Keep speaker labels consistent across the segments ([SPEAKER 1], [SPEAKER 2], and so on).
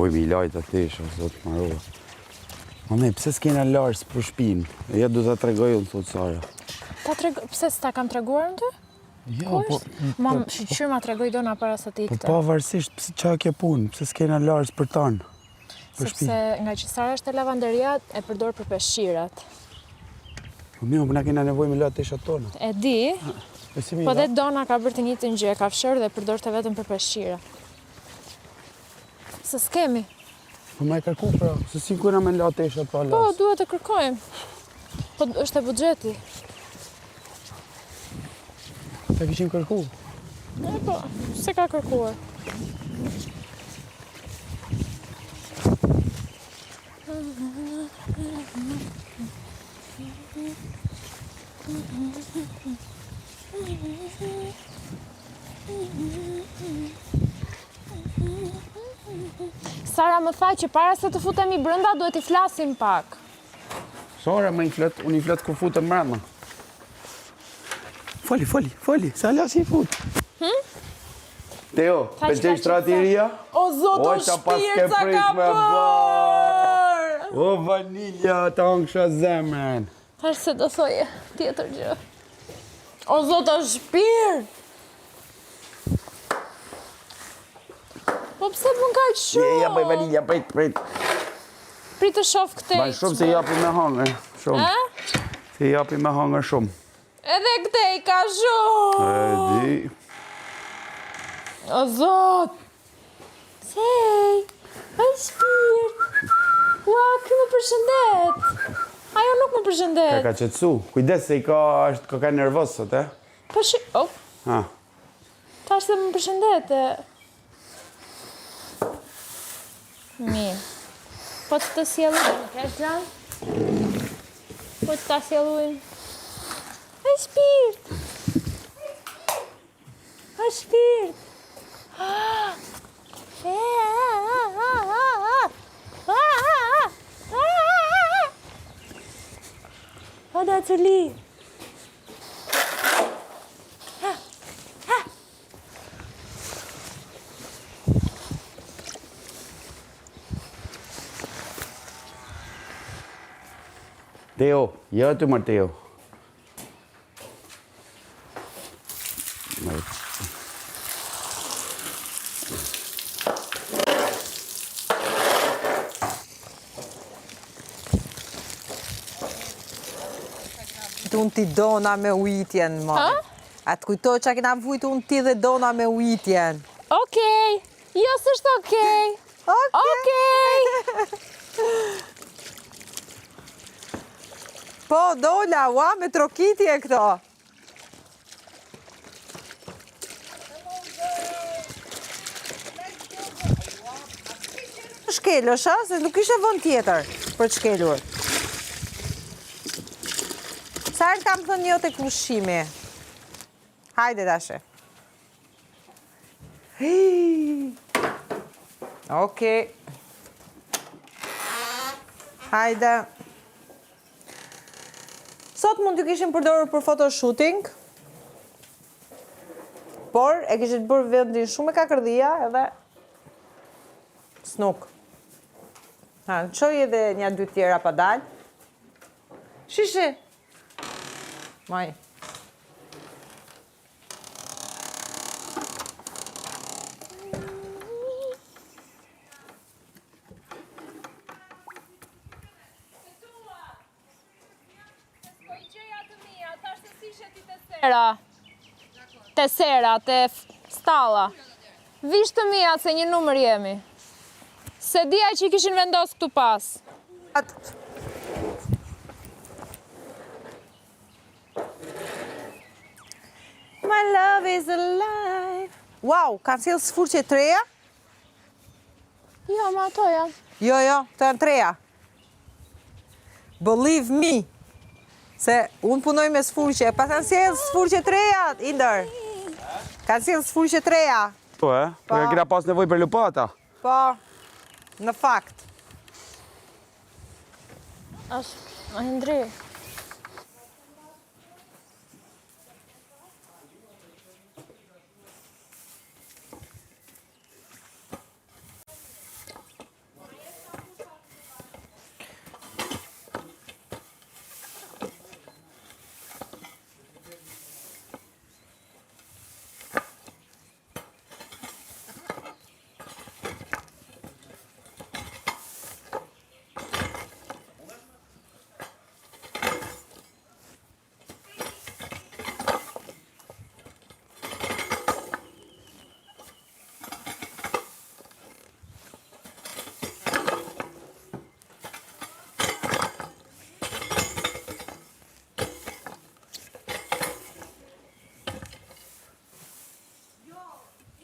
[SPEAKER 1] nevoj mi lajt atesha, zot marova. Mame, pse s'kena Lars për shpinë? Ja du t'a tregoj unë, thot Sara.
[SPEAKER 2] Pse s'ta kam treguar në ty?
[SPEAKER 1] Ja, po...
[SPEAKER 2] Mam, shqyr ma tregoj dona para se t'i
[SPEAKER 1] Po
[SPEAKER 2] ikte.
[SPEAKER 1] pavarësisht, pse qa kjo punë? Pse s'kena Lars për tanë?
[SPEAKER 2] Sepse nga që Sara është e lavanderia, e përdor për peshqirat.
[SPEAKER 1] Po mi, po na kena nevoj me la tesha tona.
[SPEAKER 2] E di, po dhe dona ka bërë të njëjtën gjë, ka fshërë dhe përdor të vetëm për peshqira. Se s'kemi.
[SPEAKER 1] Po ma e kërku pra, se si kuna me la tesha pa Lars?
[SPEAKER 2] Po, duhet të kërkojmë. Po, është e buxheti.
[SPEAKER 1] Ta kishim kërku?
[SPEAKER 2] E po, se ka kërkuar. Sara më tha që para se të futemi brenda duhet i flasim pak.
[SPEAKER 1] Sara, unë i flet ku futëm mbrapa. Foli, sa las i fut. Teo, pëlqej shtratiria?
[SPEAKER 2] O zoto shpirt sa ka bërë!
[SPEAKER 1] O vanilja, ta ngsha zemrën.
[SPEAKER 2] Thash se do thoje tjetër gjë. O zoto shpirt! Po pse pun kaq shumë?
[SPEAKER 1] Ja, bëj vanilja, prit.
[SPEAKER 2] Prit të shoh këtë.
[SPEAKER 1] Baj shumë se japi me hangër, shumë. Se japi me hangër shumë.
[SPEAKER 2] Edhe këtë i ka shumë!
[SPEAKER 1] E di.
[SPEAKER 2] O zot! Sej! Ai shpirt! Ua, kë më përshëndet! Ajo nuk më përshëndet.
[SPEAKER 1] Ka qetësu. Kujdes se është ka nervoz sot, e?
[SPEAKER 2] Po
[SPEAKER 1] Ha.
[SPEAKER 2] Tash se më përshëndete. Mirë. Po të sjellujnë, kesh plan? Po të sjellujnë. Ai shpirt! Ai shpirt! O da të li!
[SPEAKER 1] Teo, ja të mërë Teo.
[SPEAKER 3] Unë ti dona me ujtjen, ma. A të kujtoj që a kena vujtë unë ti dhe dona me ujtjen.
[SPEAKER 2] Okej, jo s'është okej. Okej.
[SPEAKER 3] Po, dola, ua, me trokitje këto. Shkelësh, a? Se nuk ishe vend tjetër për të shkelur. Sa herë kam thënë jo tek ushqimi. Hajde dashe. Okej. Hajde. Sot mund të kishim përdorur për photoshooting, por e kishit bërë vendin shumë e kakërdhia edhe s'nuk. Qoj edhe një dy tjera pa dalë. Shishi. Maj.
[SPEAKER 2] Te sera, te stalla. Vish të mia se një numër jemi. Se dija që i kishin vendos këtu pas.
[SPEAKER 3] My love is alive. Wow, kanë sjellë sfurqe treja?
[SPEAKER 2] Jo, ma ato janë.
[SPEAKER 3] Jo, të janë treja. Believe me. Se unë punoj me sfurqe, pas kanë sjellë sfurqe treja, Inder. Kanë sjellë sfurqe treja.
[SPEAKER 1] Po, e? Po, e kina pas nevoj për lupata?
[SPEAKER 3] Po, në fakt.
[SPEAKER 2] Andri.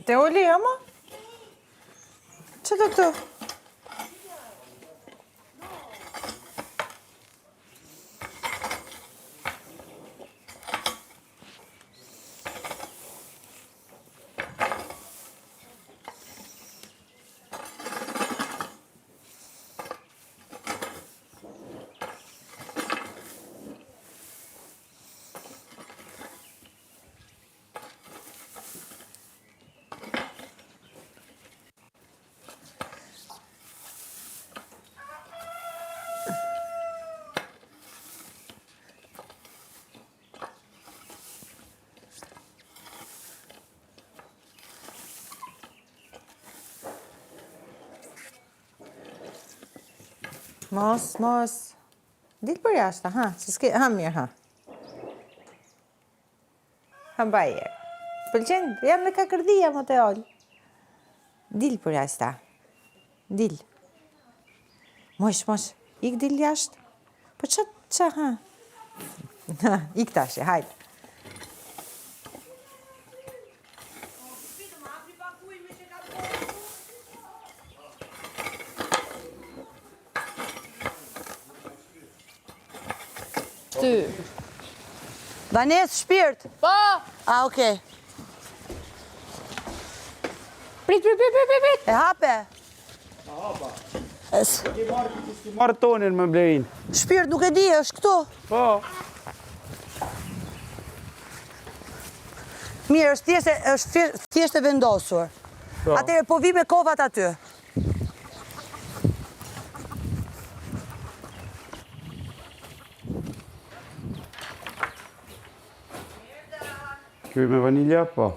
[SPEAKER 3] Te oli, ama? Që të të? Mos. Dilë për jashtë, ha? Ha mirë, ha. Ha bajer. Pëlqen, jam me kakërdia, më të ollë. Dilë për jashtë, ha. Dilë. Mosh. Ik dilë jashtë. Po që, ha? Ik tashe, hajde.
[SPEAKER 2] Ty.
[SPEAKER 4] Vanes, shpirt.
[SPEAKER 2] Po!
[SPEAKER 4] Okej.
[SPEAKER 2] Prit.
[SPEAKER 4] E hape.
[SPEAKER 1] Marë tonin më blejin.
[SPEAKER 4] Shpirt, nuk e di, është këtu.
[SPEAKER 1] Po.
[SPEAKER 4] Mirë, është thjesht e vendosur.
[SPEAKER 1] Po.
[SPEAKER 4] Atëherë, po vi me kovat aty.
[SPEAKER 1] Kjo me vanilja, po.